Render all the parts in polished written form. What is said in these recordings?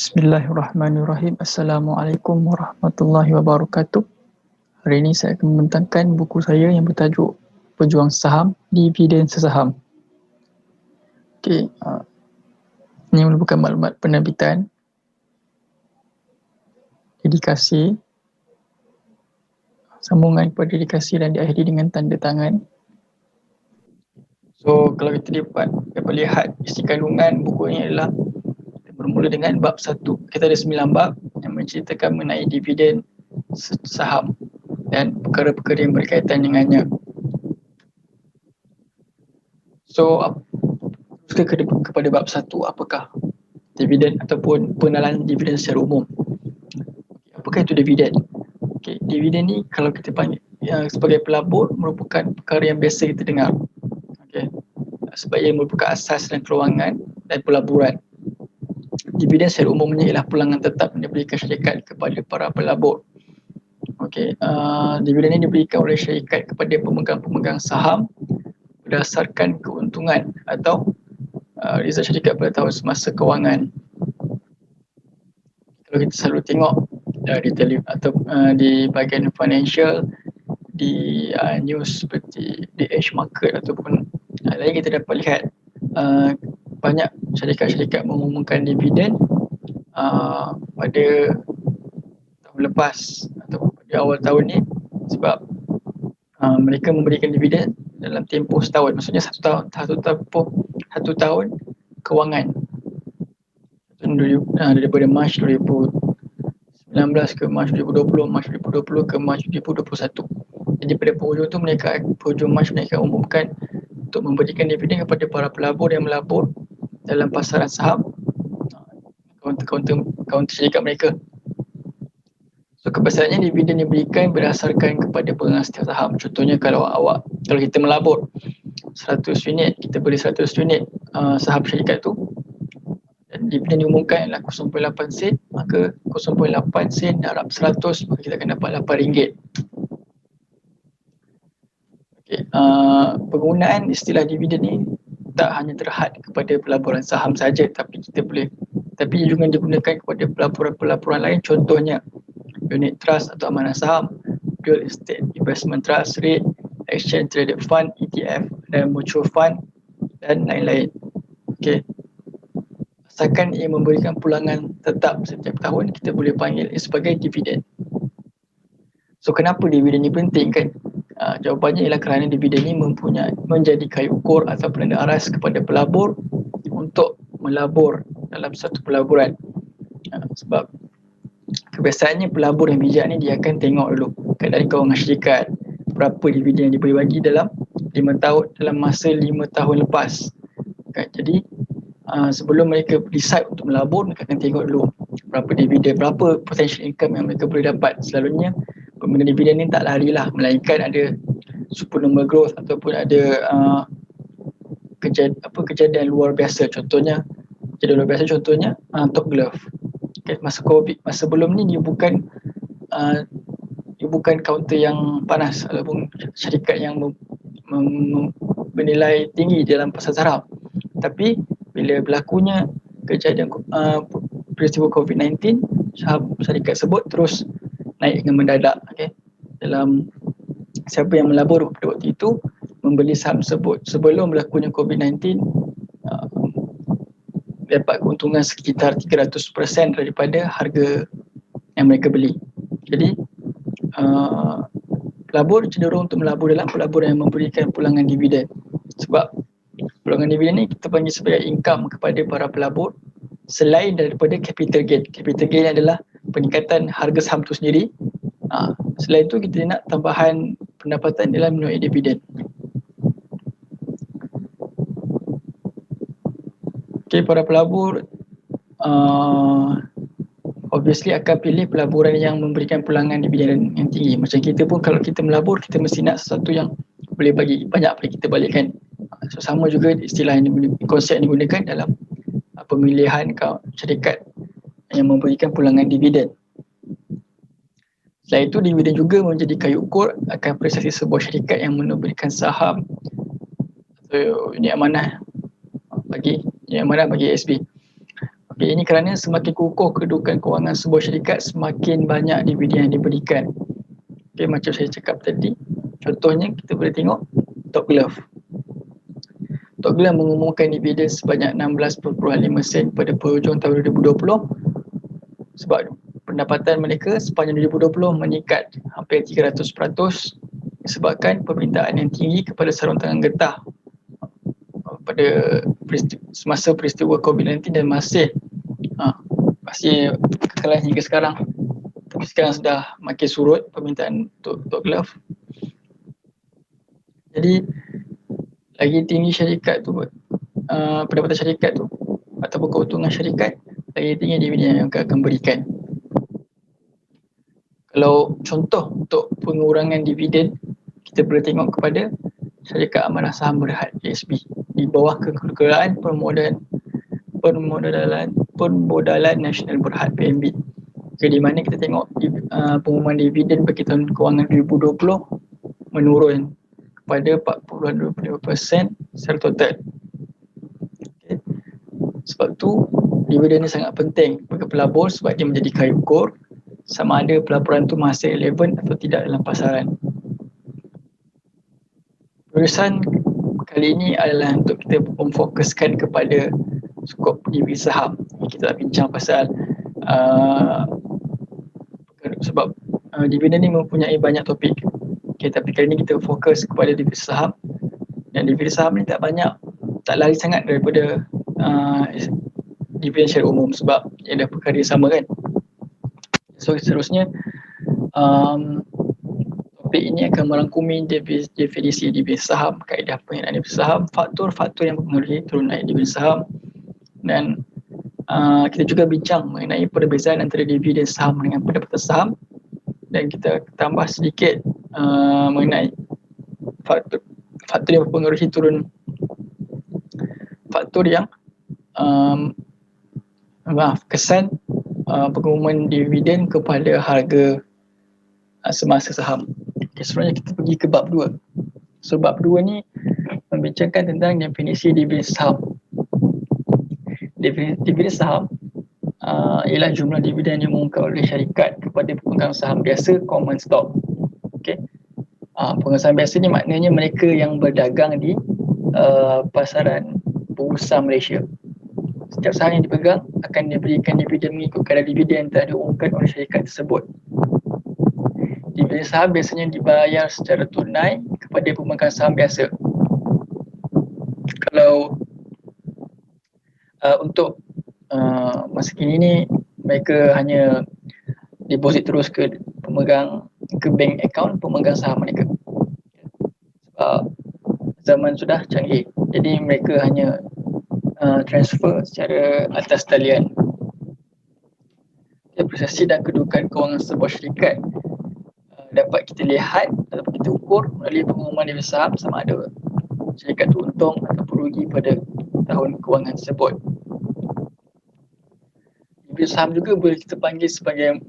Bismillahirrahmanirrahim. Assalamualaikum warahmatullahi wabarakatuh. Hari ini saya akan membentangkan buku saya yang bertajuk Pejuang Saham, Dividen Sesaham. Ini merupakan maklumat penerbitan, dedikasi, sambungan kepada dedikasi dan diakhiri dengan tanda tangan. So, kalau kita dapat lihat isi kandungan buku ini adalah bermula dengan bab 1. Kita ada 9 bab yang menceritakan mengenai dividen saham dan perkara-perkara yang berkaitan dengannya. So, kepada bab 1, apakah dividen ataupun pengenalan dividen secara umum. Apakah itu dividen? Dividen ni kalau kita panggil sebagai pelabur merupakan perkara yang biasa kita dengar. Sebab ia merupakan asas dan kewangan dan pelaburan. Dividen secara umumnya ialah pulangan tetap yang diberikan syarikat kepada para pelabur. Dividen ini diberikan oleh syarikat kepada pemegang-pemegang saham berdasarkan keuntungan atau result syarikat pada tahun semasa kewangan. Kalau kita selalu tengok di bahagian financial, di news seperti di Edge Market ataupun lain, kita dapat lihat banyak syarikat-syarikat mengumumkan dividen pada tahun lepas atau pada awal tahun ni, sebab mereka memberikan dividen dalam tempoh setahun, maksudnya satu tahun kewangan daripada Mac 2019 ke Mac 2020, Mac 2020 ke Mac 2021. Jadi pada penghujung Mac mereka umumkan untuk memberikan dividen kepada para pelabur yang melabur dalam pasaran saham, kaunter syarikat mereka. So, kebiasaannya dividen diberikan berdasarkan kepada pegang setiap saham. Contohnya kalau kita melabur 100 unit, kita beli 100 unit saham syarikat tu, dan dividen diumumkan adalah 0.8 sen, maka 0.8 sen darab 100, maka kita akan dapat RM8. Penggunaan istilah dividen ni tak hanya terhad kepada pelaburan saham saja, tapi juga digunakan kepada pelaburan-pelaburan lain, contohnya unit trust atau amanah saham, real estate investment trust, REIT, exchange traded fund, ETF dan mutual fund dan lain-lain. Asalkan ia memberikan pulangan tetap setiap tahun, kita boleh panggil sebagai dividen. So, kenapa dividen ni penting kan? Jawapannya ialah kerana dividen ini menjadi kayu ukur atau penanda aras kepada pelabur untuk melabur dalam satu pelaburan. Sebab kebiasaannya pelabur yang bijak ni dia akan tengok dulu keadaan kewangan syarikat, berapa dividen yang diberi bagi dalam masa 5 tahun lepas. Jadi sebelum mereka decide untuk melabur, mereka akan tengok dulu berapa dividen, berapa potential income yang mereka boleh dapat. Selalunya pembina dividen ni tak larilah, melainkan ada supernormal growth ataupun ada kejadian luar biasa. Contohnya Top Glove. Masa COVID, masa sebelum ni dia bukan kaunter yang panas ataupun syarikat yang bernilai tinggi dalam pasar saham. Tapi bila berlakunya kejadian peristiwa COVID-19, saham syarikat sebut terus naik dengan mendadak. Dalam siapa yang melabur pada waktu itu membeli saham tersebut sebelum berlakunya COVID-19 dapat keuntungan sekitar 300% daripada harga yang mereka beli. Jadi pelabur cenderung untuk melabur dalam pelaburan yang memberikan pulangan dividen. Sebab pulangan dividen ni kita panggil sebagai income kepada para pelabur selain daripada capital gain. Capital gain adalah peningkatan harga saham tu sendiri. Selain itu kita nak tambahan pendapatan dalam melalui dividen. Para pelabur obviously akan pilih pelaburan yang memberikan pulangan dividen yang tinggi. Macam kita pun kalau kita melabur, kita mesti nak sesuatu yang boleh bagi banyak boleh kita balikkan. So, sama juga istilah konsep yang digunakan dalam pemilihan syarikat yang memberikan pulangan dividen. Selain itu, dividen juga menjadi kayu ukur akan prestasi sebuah syarikat yang memberikan saham atau unit amanah bagi ASB. Okay, ini kerana semakin kukuh kedudukan kewangan sebuah syarikat, semakin banyak dividen yang diberikan. Okay, macam saya cakap tadi, contohnya kita boleh tengok Top Glove. Top Glove mengumumkan dividen sebanyak 16.5 sen pada penghujung tahun 2020 sebab pendapatan mereka sepanjang 2020 meningkat hampir 300% disebabkan permintaan yang tinggi kepada sarung tangan getah pada semasa peristiwa COVID-19 dan masih kekalahan hingga sekarang. Tapi sekarang sudah makin surut permintaan untuk glove. Jadi lagi tinggi syarikat tu, pendapatan syarikat tu ataupun keuntungan syarikat, lagi tinggi dividen yang akan berikan. Kalau contoh untuk pengurangan dividen, kita boleh tengok kepada syarikat amanah saham berhad ASB di bawah kekeluargaan permodalan nasional berhad PNB. Okay, di mana kita tengok pengumuman dividen bagi tahun kewangan 2020 menurun kepada 40.25% secara total. Okay. Sebab tu dividen ni sangat penting bagi pelabur sebab dia menjadi kayu ukur sama ada pelaburan tu masih relevan atau tidak dalam pasaran. Urusan kali ini adalah untuk kita memfokuskan kepada skop dividen saham. Kita nak bincang pasal sebab dividen ni mempunyai banyak topik. Okay, tapi kali ini kita fokus kepada dividen saham. Dan dividen saham ni tak lari sangat daripada dividen secara umum sebab dia ada perkara yang sama kan. So seterusnya topik ini akan merangkumi definisi dividen saham, kaedah penggunaan dividen saham, faktor-faktor yang mempengaruhi turun naik dividen saham, dan kita juga bincang mengenai perbezaan antara dividen saham dengan pendapatan saham, dan kita tambah sedikit mengenai faktor yang mempengaruhi kesan pengumuman dividen kepada harga semasa saham. Okay, sebenarnya kita pergi ke bab 2. So bab 2 ni membincangkan tentang definisi dividen saham. Dividen saham ialah jumlah dividen yang diumumkan oleh syarikat kepada pemegang saham biasa common stock. Okay. Pemegang saham biasa ni maknanya mereka yang berdagang di pasaran bursa Malaysia. Setiap saham yang dipegang akan diberikan dividen mengikut kadar dividen yang telah diumumkan oleh syarikat tersebut. Dividen saham biasanya dibayar secara tunai kepada pemegang saham biasa. Kalau untuk masa kini ni mereka hanya deposit terus ke bank account pemegang saham mereka. Sebab zaman sudah canggih, jadi mereka hanya transfer secara atas talian. Prestasi dan kedudukan kewangan sebuah syarikat dapat kita lihat ataupun kita ukur melalui pengumuman dividen saham sama ada syarikat itu untung ataupun rugi pada tahun kewangan tersebut. Dividen saham juga boleh kita panggil sebagai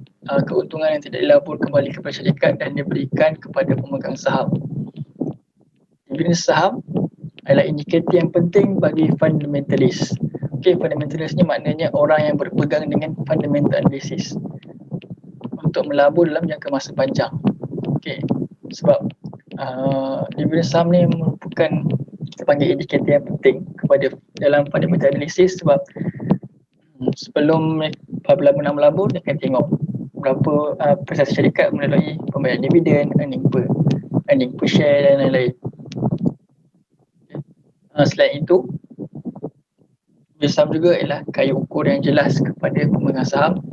keuntungan yang tidak dilabur kembali kepada syarikat dan diberikan kepada pemegang saham. Dividen saham adalah indikator yang penting bagi fundamentalis. Okay, fundamentalis ni maknanya orang yang berpegang dengan fundamental analysis untuk melabur dalam jangka masa panjang. Okay, sebab dividen saham ni merupakan kita panggil indikator yang penting kepada dalam fundamental analysis sebab sebelum apabila nak melabur dia akan tengok berapa prestasi syarikat melalui pembayaran dividen, earning per share dan lain-lain. Selain itu, dividen saham juga ialah kayu ukur yang jelas kepada pemegang saham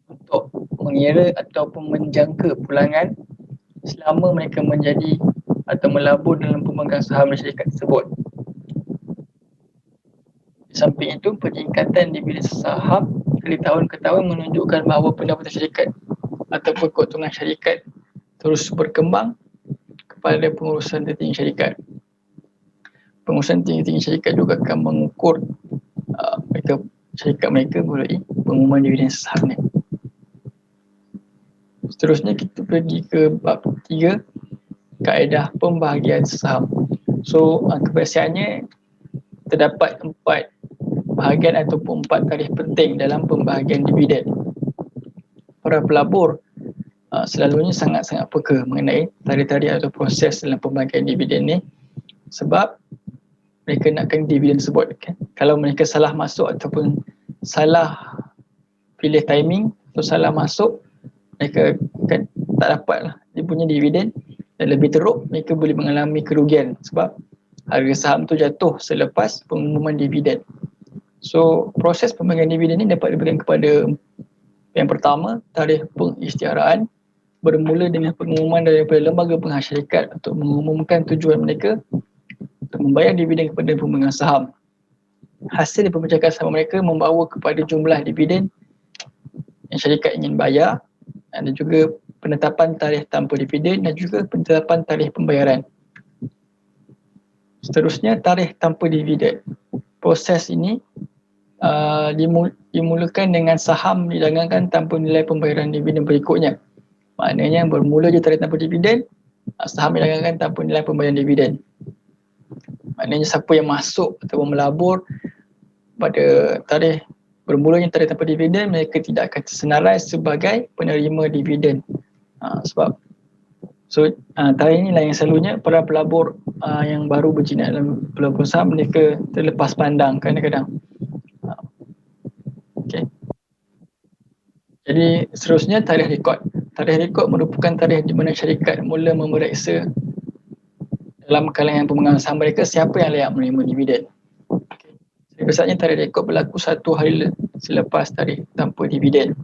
untuk mengira ataupun menjangka pulangan selama mereka menjadi atau melabur dalam pemegang saham syarikat tersebut. Di samping itu, peningkatan dividen saham dari tahun ke tahun menunjukkan bahawa pendapatan syarikat ataupun keuntungan syarikat terus berkembang kepada pengurusan tertinggi syarikat. Pengurusan tinggi-tinggi syarikat juga akan mengukur syarikat mereka melalui pengumuman dividen saham ni. Seterusnya kita pergi ke bab 3, kaedah pembahagian saham. So kebiasaannya terdapat 4 bahagian ataupun 4 tarikh penting dalam pembahagian dividen. Para pelabur selalunya sangat-sangat peka mengenai tarikh-tarikh atau proses dalam pembahagian dividen ni, sebab mereka nakkan dividen tersebut kan. Kalau mereka salah masuk ataupun salah pilih timing atau salah masuk, mereka kan tak dapat lah dia punya dividen, dan lebih teruk mereka boleh mengalami kerugian sebab harga saham tu jatuh selepas pengumuman dividen. So proses pembagian dividen ni dapat diberikan kepada yang pertama, tarikh pengisytiharaan, bermula dengan pengumuman daripada lembaga penghas syarikat untuk mengumumkan tujuan mereka untuk membayar dividen kepada pemegang saham. Hasil pembajakan saham mereka membawa kepada jumlah dividen yang syarikat ingin bayar, dan juga penetapan tarikh tanpa dividen dan juga penetapan tarikh pembayaran. Seterusnya, tarikh tanpa dividen. Proses ini dimulakan dengan saham didagangkan tanpa nilai pembayaran dividen berikutnya. Maknanya bermula je tarikh tanpa dividen, saham didagangkan tanpa nilai pembayaran dividen. Maknanya siapa yang masuk atau melabur pada tarikh bermulanya tarikh tanpa dividen, mereka tidak akan tersenarai sebagai penerima dividen. Sebab tarikh inilah yang selalunya para pelabur yang baru berjinak dalam pelabur saham, mereka terlepas pandang kadang-kadang. Okay. Jadi seterusnya, tarikh rekod. Tarikh rekod merupakan tarikh di mana syarikat mula memeriksa dalam kalangan pemegang saham mereka siapa yang layak menerima dividen. Okay. Biasanya tarikh rekod berlaku 1 hari selepas tarikh tanpa dividen.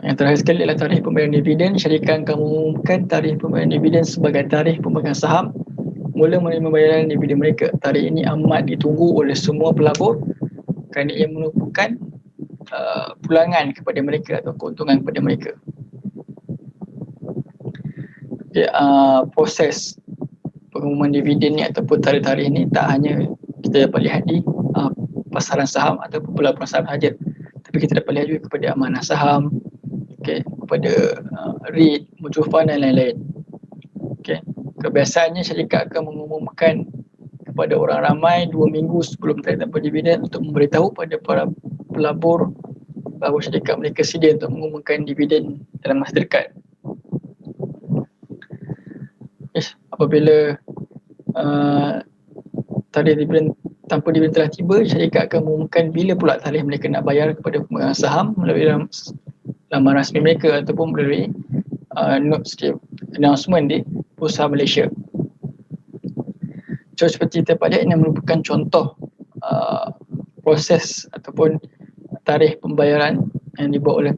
Yang terakhir sekali adalah tarikh pembayaran dividen. Syarikat akan mengumumkan tarikh pembayaran dividen sebagai tarikh pemegang saham mula menerima bayaran dividen mereka. Tarikh ini amat ditunggu oleh semua pelabur kerana ia merupakan pulangan kepada mereka atau keuntungan kepada mereka. Okay, proses pengumuman dividen ni ataupun tarikh-tarikh ni tak hanya kita dapat lihat di pasaran saham ataupun pelaburan saham sahaja, tapi kita dapat lihat juga kepada amanah saham, okay, kepada REIT, mutual fund dan lain-lain. Okay. Kebiasaannya syarikat akan mengumumkan kepada orang ramai 2 minggu sebelum tarikh tanpa dividen untuk memberitahu pada para pelabur bahawa syarikat mereka sedia untuk mengumumkan dividen dalam masa dekat. Apabila tarikh dividen tanpa dividen telah tiba, syarikat akan mengumumkan bila pula tarikh mereka nak bayar kepada pemegang saham melalui laman rasmi mereka ataupun melalui notes announcement di Bursa Malaysia. So seperti kita dapat lihat, ini merupakan contoh proses ataupun tarikh pembayaran yang dibuat oleh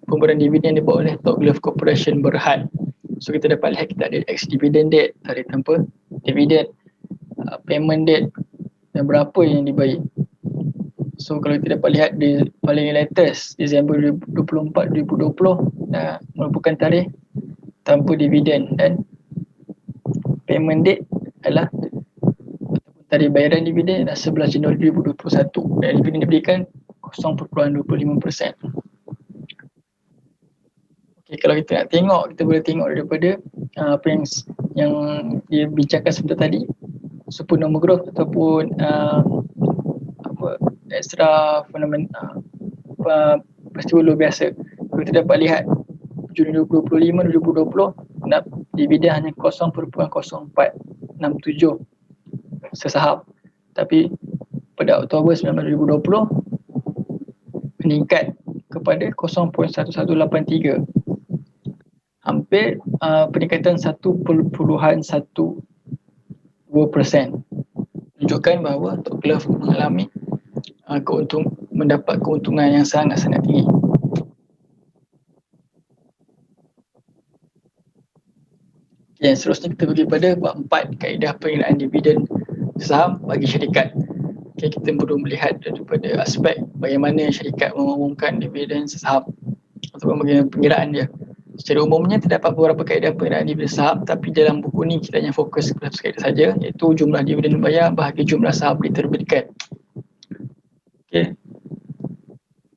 pembayaran dividen yang dibuat oleh Top Glove Corporation Berhad. So kita dapat lihat kita ada ex-dividend date, tarikh tanpa dividen, payment date dan berapa yang diberi. So kalau kita dapat lihat di paling latest Disember 24, 2020 merupakan tarikh tanpa dividen, dan payment date adalah tarikh bayaran dividen adalah 11 Januari 2021 dan dividen diberikan 0.25%. Okay, kalau kita nak tengok, kita boleh tengok daripada apa yang dibincangkan sebentar tadi, supernormal growth ataupun extra fundamental peristiwa luar biasa. Kita dapat lihat Jun 2025 2020 dividen hanya 0.0467 sesaham, tapi pada Oktober 2020 meningkat kepada 0.1183, hampir peningkatan 1.12%, menunjukkan bahawa Top Glove mengalami mendapat keuntungan yang sangat-sangat tinggi. Yang seterusnya kita pergi pada bab 4, kaedah pengiraan dividen saham bagi syarikat. Okay, kita perlu melihat daripada aspek bagaimana syarikat mengumumkan dividen saham ataupun bagaimana pengiraan dia. Secara umumnya terdapat beberapa kaedah pengiraan dividen saham, tapi dalam buku ni kita hanya fokus kepada satu kaedah saja, iaitu jumlah dividen dibayar bahagi jumlah saham diterbitkan. Okay.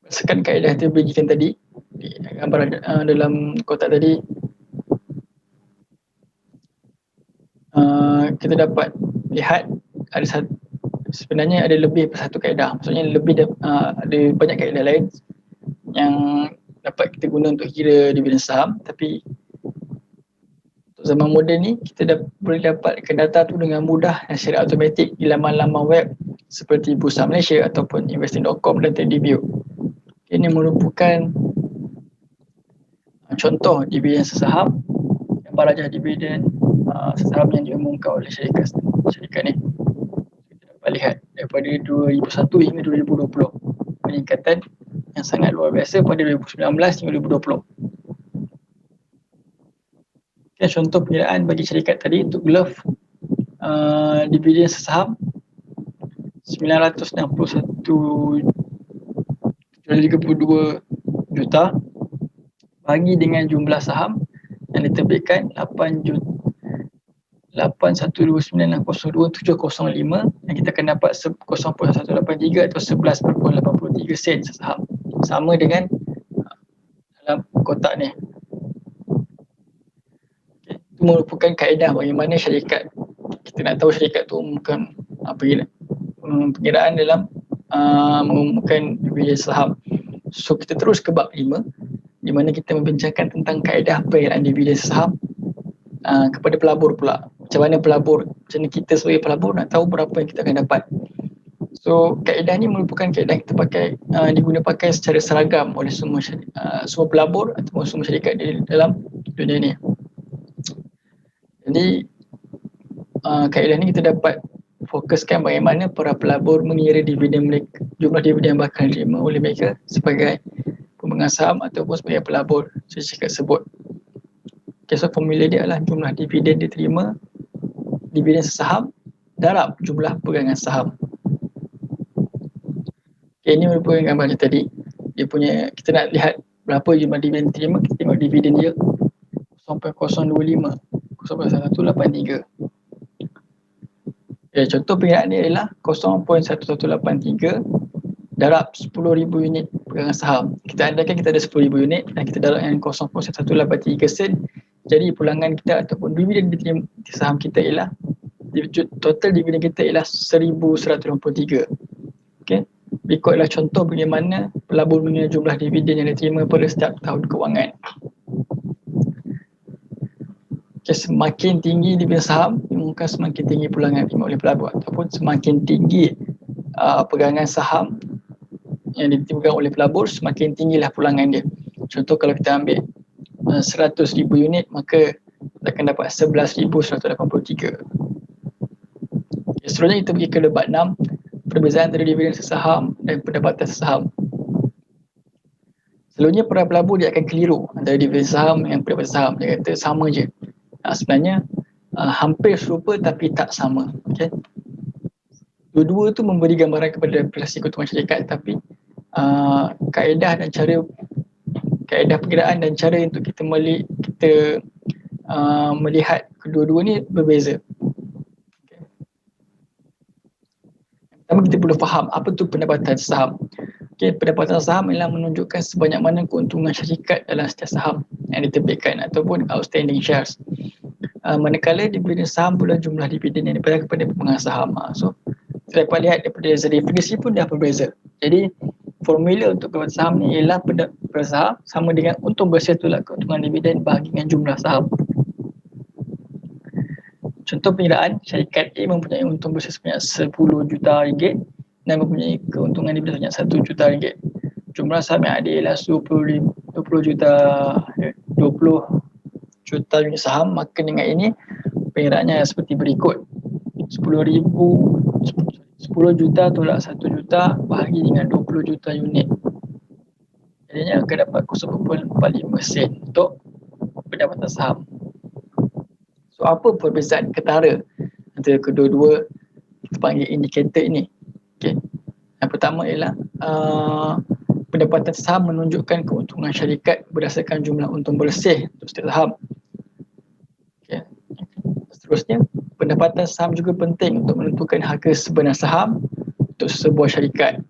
Berdasarkan kaedah yang diberikan tadi, di gambar dalam kotak tadi, kita dapat lihat sebenarnya ada lebih satu kaedah. Maksudnya ada banyak kaedah lain yang dapat kita guna untuk kira dividen saham, tapi untuk zaman moden ni kita boleh dapatkan data tu dengan mudah dan secara automatik di laman-laman web seperti Bursa Malaysia ataupun investing.com dan TradingView. Ini merupakan contoh dividen sesaham yang barajah dividen sesaham yang diumumkan oleh syarikat ni. Kita dapat lihat daripada 2001 hingga 2020, peningkatan yang sangat luar biasa pada 2019 hingga 2020. Okay, contoh pengiraan bagi syarikat tadi untuk Glove dividen sesaham 961.32 juta bagi dengan jumlah saham yang diterbitkan 8129602.705 dan kita akan dapat 0.183 atau 11.83 sen sesaham, sama dengan dalam kotak ni. Okay. Itu merupakan kaedah bagaimana syarikat, kita nak tahu syarikat tu mengumumkan pengiraan dalam mengumumkan dividen saham. So kita terus ke bab 5 di mana kita membincangkan tentang kaedah pengiraan dividen saham kepada pelabur pula. Macam mana pelabur, macam mana kita sebagai pelabur nak tahu berapa yang kita akan dapat. So kaedah ni merupakan kaedah yang kita pakai secara seragam oleh semua pelabur atau semua syarikat di dalam dunia ni. Jadi kaedah ni kita dapat fokuskan bagaimana para pelabur mengira dividen mereka, jumlah dividen yang bakal diterima oleh mereka sebagai pemegang saham ataupun sebagai pelabur syarikat tersebut. Okay, so formula dia adalah jumlah dividen diterima, dividen sesaham darab jumlah pegangan saham. Okay, ini merupakan gambar dia tadi. Kita nak lihat berapa jumlah dividen diterima, kita tengok dividen dia 0.025, 0.1183. Okay, contoh pengiraan ni adalah 0.1183 darab 10,000 unit pegangan saham. Kita andaikan kita ada 10,000 unit dan kita darab dengan 0.1183 sen. Jadi pulangan kita ataupun dividen diterima saham kita ialah, total dividen kita ialah 1,183. Okay. Berikutlah contoh bagaimana pelabur mengira jumlah dividen yang diterima pada setiap tahun kewangan. Okay, semakin tinggi dividen saham, mungkin semakin tinggi pulangan oleh pelabur, ataupun semakin tinggi pegangan saham yang dipegang oleh pelabur, semakin tinggilah pulangan dia. Contoh kalau kita ambil 100,000 unit, maka kita akan dapat 11,183. Seterusnya kita pergi ke bab 6, perbezaan antara dividen sesaham dan pendapatan sesaham. Selalunya para pelabur dia akan keliru antara dividen saham dengan pendapatan saham. Dia kata sama je. Sebenarnya hampir serupa tapi tak sama. Okay? Dua-dua tu memberi gambaran kepada prestasi keuntungan syarikat, tapi kaedah perkiraan dan cara untuk kita melihat kedua-dua ni berbeza. Okay. Pertama kita perlu faham apa tu pendapatan saham. Okay, pendapatan saham ialah menunjukkan sebanyak mana keuntungan syarikat dalam setiap saham yang diterbitkan ataupun outstanding shares. Manakala dividen saham pula jumlah dividen yang dibayar kepada pemegang saham. So kita dapat lihat daripada definisi pun dah berbeza. Jadi formula untuk pendapatan saham ni ialah pendapatan saham sama dengan untung bersih tolak keuntungan dividen bahagi dengan jumlah saham. Contoh pengiraan, syarikat A mempunyai untung bersih sebanyak 10 juta ringgit dan mempunyai keuntungan dividen sebanyak 1 juta ringgit. Jumlah saham yang ada ialah 20 juta unit saham. Maka dengan ini pengiraannya seperti berikut: 10 juta tolak 1 juta bahagi dengan 20 juta unit. Jadinya akan dapat 0.45 sen untuk pendapatan saham. So apa perbezaan ketara antara kedua-dua kita panggil indikator ini? Okay. Yang pertama ialah pendapatan saham menunjukkan keuntungan syarikat berdasarkan jumlah untung bersih untuk setiap saham. Okay. Seterusnya, pendapatan saham juga penting untuk menentukan harga sebenar saham untuk sebuah syarikat.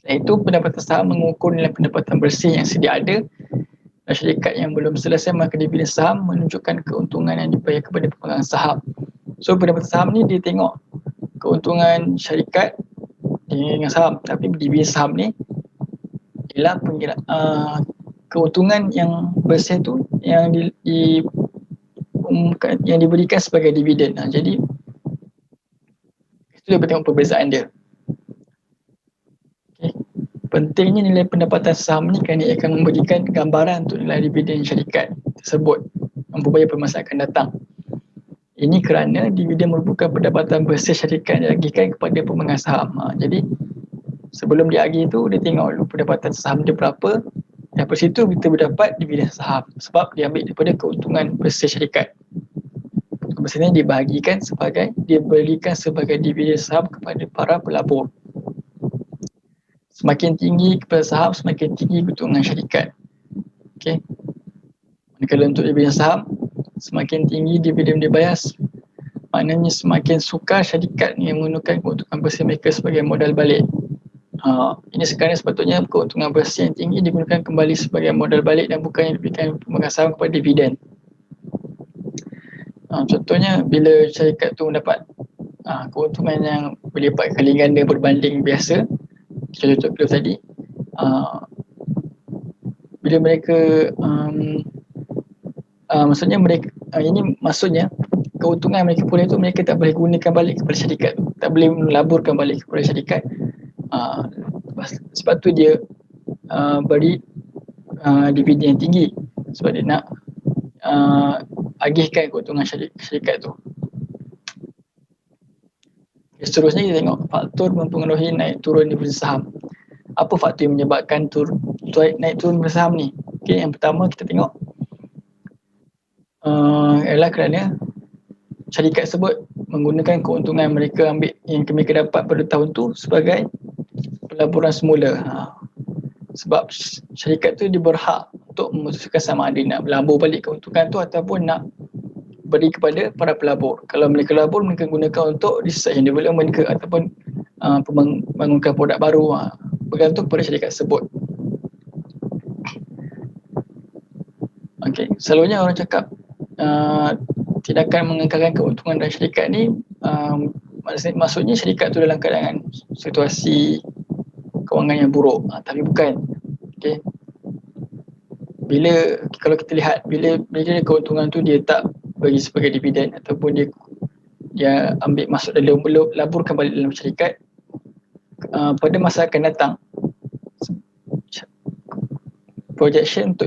Selain itu, pendapatan saham mengukur nilai pendapatan bersih yang sedia ada Dan syarikat yang belum selesai maka dividen saham menunjukkan keuntungan yang dibayar kepada pemegang saham. So pendapatan saham ni dia tengok keuntungan syarikat dengan saham, tapi dividen saham ni ialah keuntungan yang bersih tu yang yang diberikan sebagai dividen. Jadi itu dia tengok perbezaan dia. Okay. Pentingnya nilai pendapatan saham ni kerana ia akan memberikan gambaran untuk nilai dividen syarikat tersebut memperbayar permasa akan datang. Ini kerana dividen merupakan pendapatan bersih syarikat yang diagihkan kepada pemegang saham. Jadi sebelum diagih tu dia tengok dulu pendapatan saham dia berapa, dan dari situ kita berdapat dividen saham sebab dia ambil daripada keuntungan bersih syarikat. Biasanya diberikan sebagai dividen saham kepada para pelabur. Semakin tinggi kepada saham, semakin tinggi keuntungan syarikat. Okey. Manakala untuk dividen saham, semakin tinggi dividen dibayar, maknanya semakin sukar syarikat ni menggunakan keuntungan bersih mereka sebagai modal balik. Ini sekarang sepatutnya keuntungan bersih yang tinggi digunakan kembali sebagai modal balik dan bukan yang diberikan pemegang saham kepada dividen. Contohnya bila syarikat tu mendapat keuntungan yang berlipat kali ganda berbanding biasa, contoh tadi, bila mereka maksudnya mereka maksudnya keuntungan mereka pulih tu mereka tak boleh gunakan balik kepada syarikat tu, tak boleh melaburkan balik kepada syarikat. Sebab tu dia beri dividen yang tinggi sebab dia nak agihkan keuntungan syarikat tu. Seterusnya kita tengok faktor mempengaruhi naik turun dividen saham. Apa faktor yang menyebabkan naik turun dividen saham ni? Okay, yang pertama kita tengok ialah kerana syarikat tersebut menggunakan keuntungan mereka ambil yang mereka dapat pada tahun tu sebagai pelaburan semula. Sebab syarikat tu dia berhak untuk memutuskan sama ada nak melabur balik keuntungan tu ataupun nak beri kepada para pelabur. Kalau mereka labur, mereka gunakan untuk research and development ke ataupun membangunkan produk baru, bergantung kepada syarikat tersebut. Okay. Selalunya orang cakap tindakan mengekalkan keuntungan dari syarikat ni maksudnya syarikat tu dalam keadaan situasi kewangan yang buruk, tapi bukan. Okay. Kalau kita lihat bila keuntungan tu dia tak bagi sebagai dividen ataupun dia ambil masuk dalam laburkan balik dalam syarikat, pada masa akan datang projection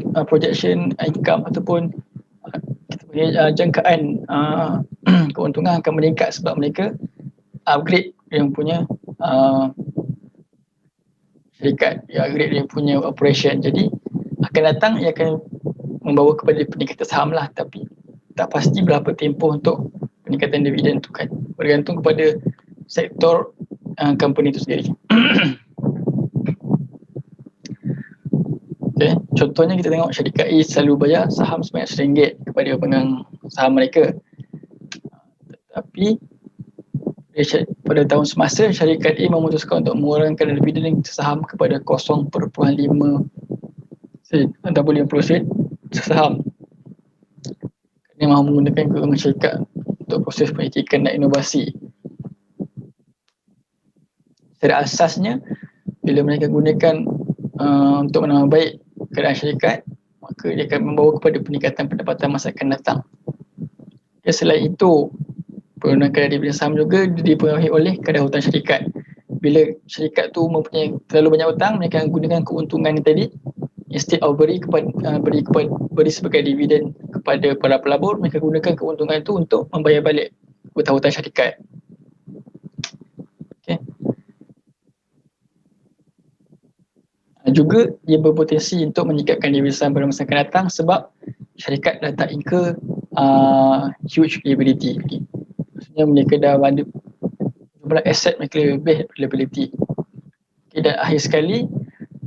income ataupun jangkaan keuntungan akan meningkat sebab mereka upgrade yang punya syarikat, upgrade yang punya operation. Jadi akan datang ia akan membawa kepada peningkatan saham lah, tapi tak pasti berapa tempoh untuk peningkatan dividen tu kan, bergantung kepada sektor company itu sendiri. Okay. Contohnya kita tengok syarikat A selalu bayar saham sebanyak RM1 kepada pemegang saham mereka, tapi pada tahun semasa syarikat A memutuskan untuk mengurangkan dividen saham kepada 0.5 sen saham. Dia mahu menggunakan keuntungan syarikat untuk proses penyidikan dan inovasi. Secara asasnya, bila mereka gunakan untuk menambah baik keadaan syarikat, maka dia akan membawa kepada peningkatan pendapatan masa akan datang. Selain itu, penggunaan kadar dividen saham juga dipengaruhi oleh kadar hutang syarikat. Bila syarikat tu mempunyai terlalu banyak hutang, mereka akan gunakan keuntungan yang tadi, instead of beri sebagai dividen kepada para pelabur, mereka gunakan keuntungan itu untuk membayar balik hutang-hutang syarikat. Okay. Juga dia berpotensi untuk meningkatkan dividen saham pada masa akan datang sebab syarikat dah tak incur huge liability. Maksudnya mereka dah ada jumlah aset mereka lebih liability. Okay, dan akhir sekali,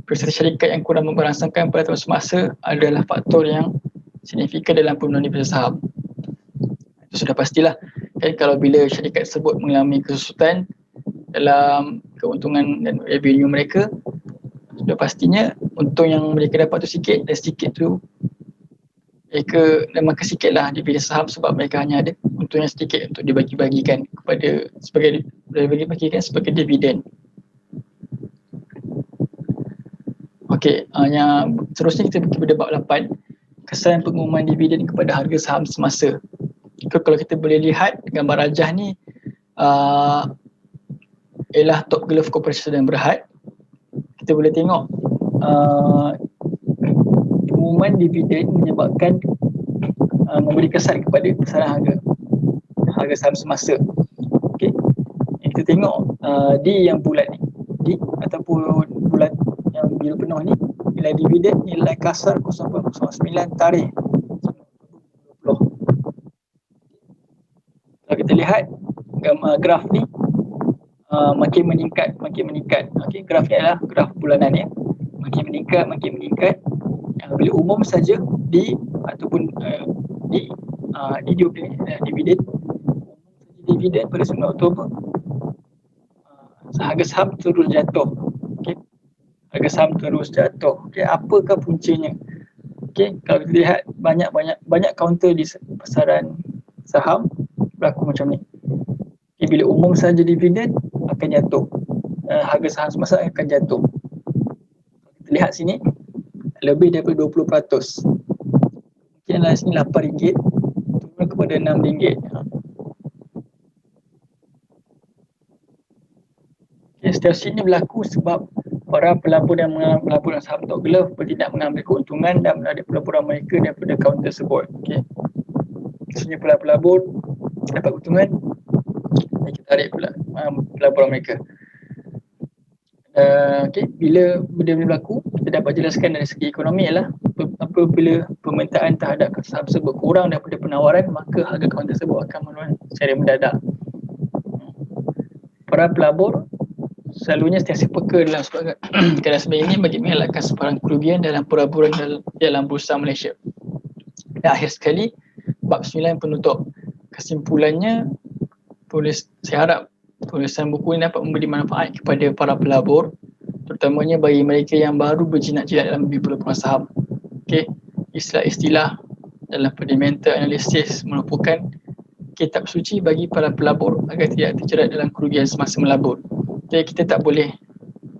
prestasi syarikat yang kurang memberangsangkan pada tahun semasa adalah faktor yang signifikan dalam pemenuhan dividen saham. Itu sudah pastilah. Okay, kalau bila syarikat tersebut mengalami kesusutan dalam keuntungan dan revenue mereka, Sudah pastinya untung yang mereka dapat tu sikit, dan sedikit tu mereka memang kesikit lah dividen saham sebab mereka hanya ada untungnya sedikit untuk dibagi-bagikan kepada sebagai dibagi-bagikan sebagai dividen. Okey, yang seterusnya kita pergi pada bab 8, kesan pengumuman dividen kepada harga saham semasa. Kalau kita boleh lihat gambar rajah ni ialah Top Glove Corporation dan Berhad. Kita boleh tengok pengumuman dividen menyebabkan memberi kesan kepada besaran harga saham semasa. Okey, kita tengok di yang bulat ni, di ataupun bulat yang biru penuh ni, nilai dividen nilai kasar 0.09 tarikh 2020. Kalau kita lihat graf ni makin meningkat. Okey, graf ni adalah graf bulanan ya. Makin meningkat. Bila umum saja di ataupun di dividen pada 9 Oktober harga saham terus jatuh. Okey, harga saham terus jatuh. Okey, apakah puncanya? Okey, kalau kita lihat banyak counter di pasaran saham berlaku macam ni. Okay, bila umum saja dividen akan jatuh, harga saham semasa akan jatuh. Kita lihat sini lebih daripada 20%. Mungkin dalam sini RM8 turun kepada RM6. Okay, situasi ini berlaku sebab para pelabur yang melabur dalam saham Top Glove bertindak mengambil keuntungan dan menarik pelaburan mereka daripada kaun tersebut. Okay. Maksudnya pelabur dapat keuntungan, mereka tarik pula pelaburan mereka. Okay. Bila benda ini berlaku, kita dapat jelaskan dari segi ekonomi ialah apabila permintaan terhadap saham tersebut kurang daripada penawaran, maka harga kaun tersebut akan menurun secara mendadak. Para pelabur selalunya sentiasa peka dalam keadaan seperti ini bagi mengelakkan sebarang kerugian dalam pelaburan dalam Bursa Malaysia. Dan akhir sekali, bab 9 penutup. Kesimpulannya, saya harap tulisan buku ini dapat memberi manfaat kepada para pelabur, terutamanya bagi mereka yang baru berjinak-jinak dalam pelaburan saham. Okay. Istilah-istilah dalam fundamental analysis merupakan kitab suci bagi para pelabur agar tidak terjerat dalam kerugian semasa melabur. Okay, kita tak boleh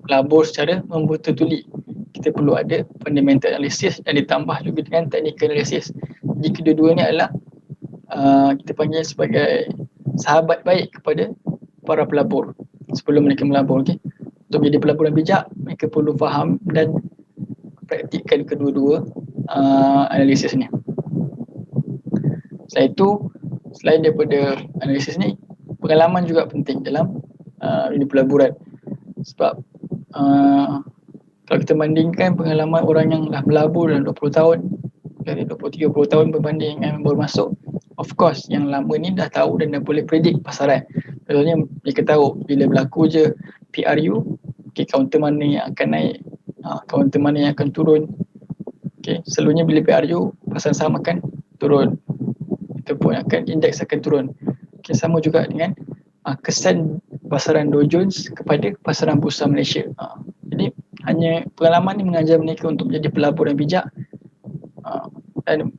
melabur secara membetul-tuli. Kita perlu ada fundamental analysis dan ditambah juga dengan technical analysis. Jadi kedua-duanya adalah kita panggil sebagai sahabat baik kepada para pelabur sebelum mereka melabur. Okay. Untuk menjadi pelabur yang bijak, mereka perlu faham dan praktikkan kedua-dua analisis ni. Selain itu, selain daripada analisis ni, pengalaman juga penting dalam dunia pelaburan. Sebab kalau kita bandingkan pengalaman orang yang dah melabur dalam 20 tahun, dari 20-30 tahun berbanding dengan yang baru masuk, of course yang lama ni dah tahu dan dah boleh predict pasaran. Contohnya mereka tahu bila berlaku je PRU, okay, counter mana yang akan naik, counter mana yang akan turun. Okay, selalunya bila PRU, pasaran saham akan turun, ataupun indeks akan turun. Okay, sama juga dengan kesan pasaran Dow Jones kepada pasaran Bursa Malaysia. Jadi hanya pengalaman ni mengajar mereka untuk menjadi pelabur yang bijak dan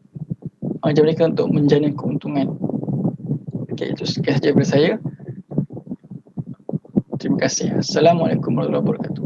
mengajar mereka untuk menjana keuntungan. Okey, itu sekian sahaja daripada saya. Terima kasih. Assalamualaikum warahmatullahi wabarakatuh.